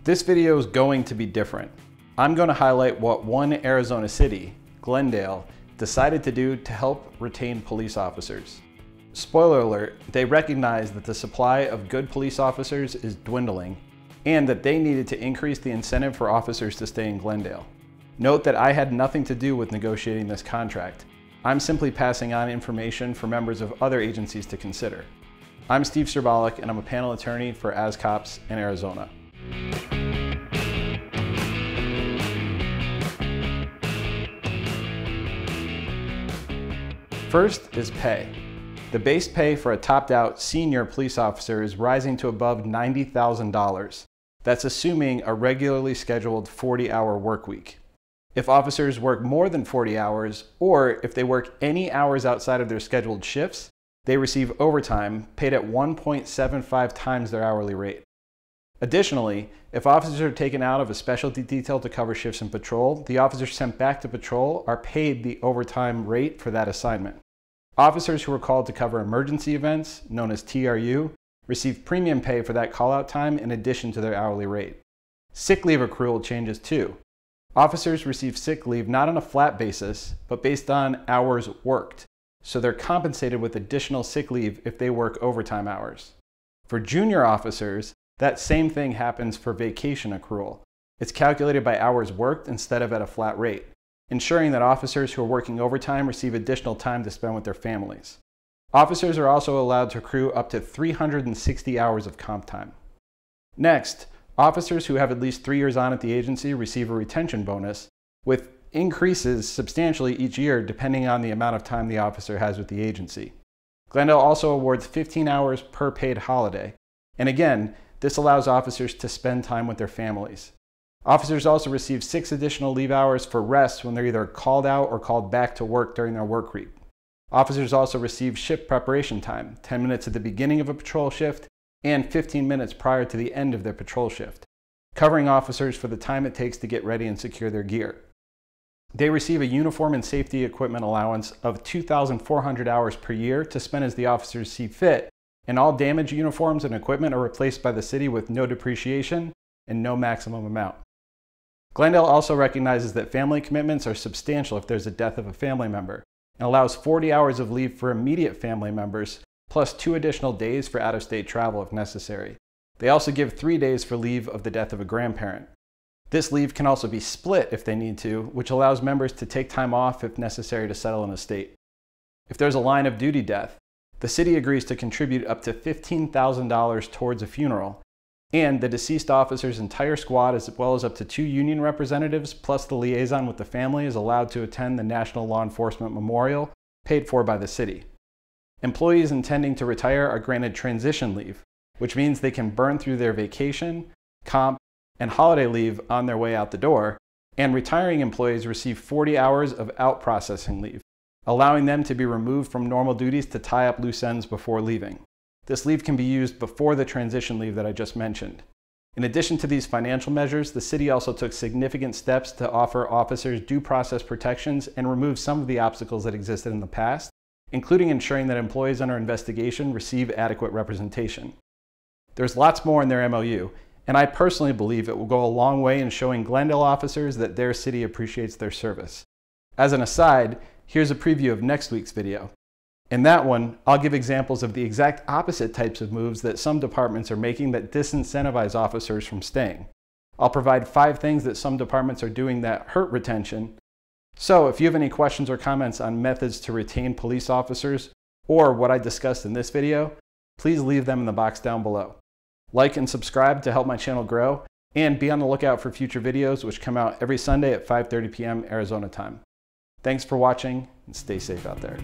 This video is going to be different. I'm going to highlight what one Arizona city, Glendale, decided to do to help retain police officers. Spoiler alert, they recognized that the supply of good police officers is dwindling and that they needed to increase the incentive for officers to stay in Glendale. Note that I had nothing to do with negotiating this contract. I'm simply passing on information for members of other agencies to consider. I'm Steve Serbalik and I'm a panel attorney for AsCops in Arizona. First is pay. The base pay for a topped-out senior police officer is rising to above $90,000. That's assuming a regularly scheduled 40-hour work week. If officers work more than 40 hours, or if they work any hours outside of their scheduled shifts, they receive overtime paid at 1.75 times their hourly rate. Additionally, if officers are taken out of a specialty detail to cover shifts in patrol, the officers sent back to patrol are paid the overtime rate for that assignment. Officers who are called to cover emergency events, known as TRU, receive premium pay for that call-out time in addition to their hourly rate. Sick leave accrual changes too. Officers receive sick leave not on a flat basis, but based on hours worked, so they're compensated with additional sick leave if they work overtime hours. For junior officers, that same thing happens for vacation accrual. It's calculated by hours worked instead of at a flat rate, ensuring that officers who are working overtime receive additional time to spend with their families. Officers are also allowed to accrue up to 360 hours of comp time. Next, officers who have at least 3 years on at the agency receive a retention bonus, with increases substantially each year depending on the amount of time the officer has with the agency. Glendale also awards 15 hours per paid holiday, and again, this allows officers to spend time with their families. Officers also receive 6 additional leave hours for rest when they're either called out or called back to work during their work week. Officers also receive shift preparation time, 10 minutes at the beginning of a patrol shift and 15 minutes prior to the end of their patrol shift, covering officers for the time it takes to get ready and secure their gear. They receive a uniform and safety equipment allowance of 2,400 hours per year to spend as the officers see fit, and all damaged uniforms and equipment are replaced by the city with no depreciation and no maximum amount. Glendale also recognizes that family commitments are substantial if there's a death of a family member, and allows 40 hours of leave for immediate family members, plus 2 additional days for out-of-state travel if necessary. They also give 3 days for leave of the death of a grandparent. This leave can also be split if they need to, which allows members to take time off if necessary to settle an estate. If there's a line of duty death, the city agrees to contribute up to $15,000 towards a funeral, and the deceased officer's entire squad, as well as up to 2 union representatives plus the liaison with the family, is allowed to attend the National Law Enforcement Memorial, paid for by the city. Employees intending to retire are granted transition leave, which means they can burn through their vacation, comp, and holiday leave on their way out the door, and retiring employees receive 40 hours of out-processing leave, allowing them to be removed from normal duties to tie up loose ends before leaving. This leave can be used before the transition leave that I just mentioned. In addition to these financial measures, the city also took significant steps to offer officers due process protections and remove some of the obstacles that existed in the past, including ensuring that employees under investigation receive adequate representation. There's lots more in their MOU, and I personally believe it will go a long way in showing Glendale officers that their city appreciates their service. As an aside, here's a preview of next week's video. In that one, I'll give examples of the exact opposite types of moves that some departments are making that disincentivize officers from staying. I'll provide 5 things that some departments are doing that hurt retention. So if you have any questions or comments on methods to retain police officers or what I discussed in this video, please leave them in the box down below. Like and subscribe to help my channel grow, and be on the lookout for future videos which come out every Sunday at 5:30 p.m. Arizona time. Thanks for watching, and stay safe out there.